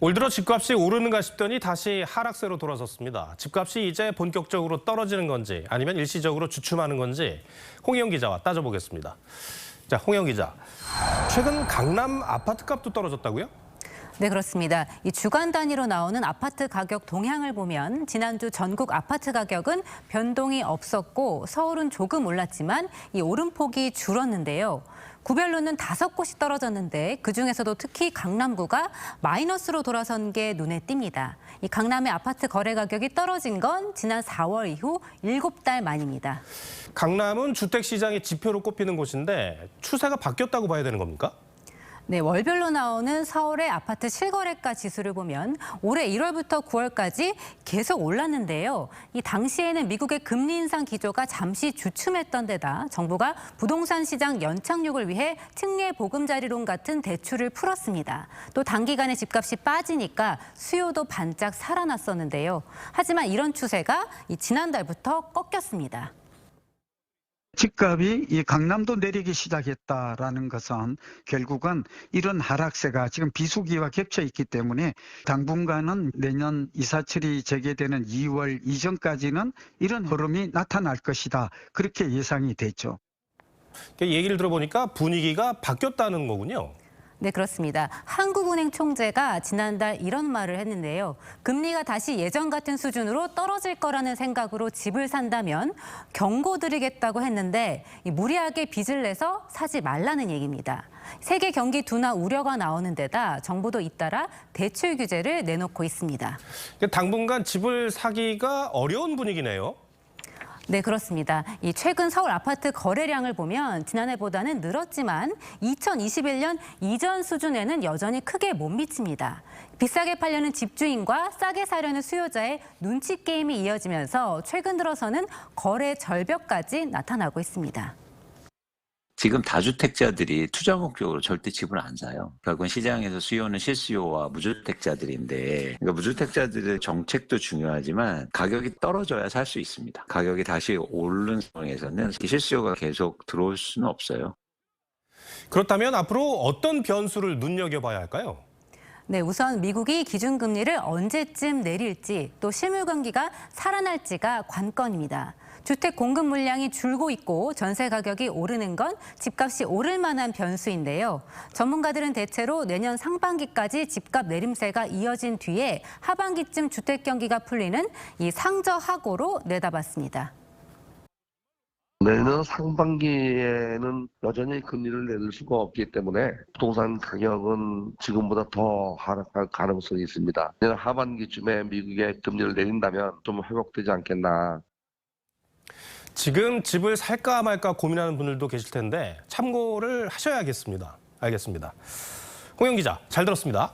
올 들어 집값이 오르는가 싶더니 다시 하락세로 돌아섰습니다. 집값이 이제 본격적으로 떨어지는 건지 아니면 일시적으로 주춤하는 건지 홍영 기자와 따져보겠습니다. 자, 홍영 기자. 최근 강남 아파트값도 떨어졌다고요? 네, 그렇습니다. 이 주간 단위로 나오는 아파트 가격 동향을 보면 지난주 전국 아파트 가격은 변동이 없었고 서울은 조금 올랐지만 이 오름폭이 줄었는데요. 구별로는 5곳이 떨어졌는데 그중에서도 특히 강남구가 마이너스로 돌아선 게 눈에 띕니다. 이 강남의 아파트 거래 가격이 떨어진 건 지난 4월 이후 7달 만입니다. 강남은 주택시장의 지표로 꼽히는 곳인데 추세가 바뀌었다고 봐야 되는 겁니까? 네, 월별로 나오는 서울의 아파트 실거래가 지수를 보면 올해 1월부터 9월까지 계속 올랐는데요. 이 당시에는 미국의 금리 인상 기조가 잠시 주춤했던 데다 정부가 부동산 시장 연착륙을 위해 특례 보금자리론 같은 대출을 풀었습니다. 또 단기간에 집값이 빠지니까 수요도 반짝 살아났었는데요. 하지만 이런 추세가 지난달부터 꺾였습니다. 집값이 이 강남도 내리기 시작했다라는 것은 결국은 이런 하락세가 지금 비수기와 겹쳐 있기 때문에 당분간은 내년 이사철이 재개되는 2월 이전까지는 이런 흐름이 나타날 것이다. 그렇게 예상이 됐죠. 얘기를 들어보니까 분위기가 바뀌었다는 거군요. 네, 그렇습니다. 한국은행 총재가 지난달 이런 말을 했는데요. 금리가 다시 예전 같은 수준으로 떨어질 거라는 생각으로 집을 산다면 경고드리겠다고 했는데 무리하게 빚을 내서 사지 말라는 얘기입니다. 세계 경기 둔화 우려가 나오는 데다 정부도 잇따라 대출 규제를 내놓고 있습니다. 당분간 집을 사기가 어려운 분위기네요. 네, 그렇습니다. 이 최근 서울 아파트 거래량을 보면 지난해보다는 늘었지만 2021년 이전 수준에는 여전히 크게 못 미칩니다. 비싸게 팔려는 집주인과 싸게 사려는 수요자의 눈치 게임이 이어지면서 최근 들어서는 거래 절벽까지 나타나고 있습니다. 지금 다주택자들이 투자 목적으로 절대 집을 안 사요. 결국은 시장에서 수요는 실수요와 무주택자들인데, 그러니까 무주택자들의 정책도 중요하지만 가격이 떨어져야 살 수 있습니다. 가격이 다시 오르는 상황에서는 실수요가 계속 들어올 수는 없어요. 그렇다면 앞으로 어떤 변수를 눈여겨봐야 할까요? 네, 우선 미국이 기준금리를 언제쯤 내릴지 또 실물 경기가 살아날지가 관건입니다. 주택 공급 물량이 줄고 있고 전세 가격이 오르는 건 집값이 오를 만한 변수인데요. 전문가들은 대체로 내년 상반기까지 집값 내림세가 이어진 뒤에 하반기쯤 주택 경기가 풀리는 이 상저하고로 내다봤습니다. 내년 상반기에는 여전히 금리를 내릴 수가 없기 때문에 부동산 가격은 지금보다 더 하락할 가능성이 있습니다. 내년 하반기쯤에 미국의 금리를 내린다면 좀 회복되지 않겠나. 지금 집을 살까 말까 고민하는 분들도 계실 텐데 참고를 하셔야겠습니다. 알겠습니다. 홍영 기자, 잘 들었습니다.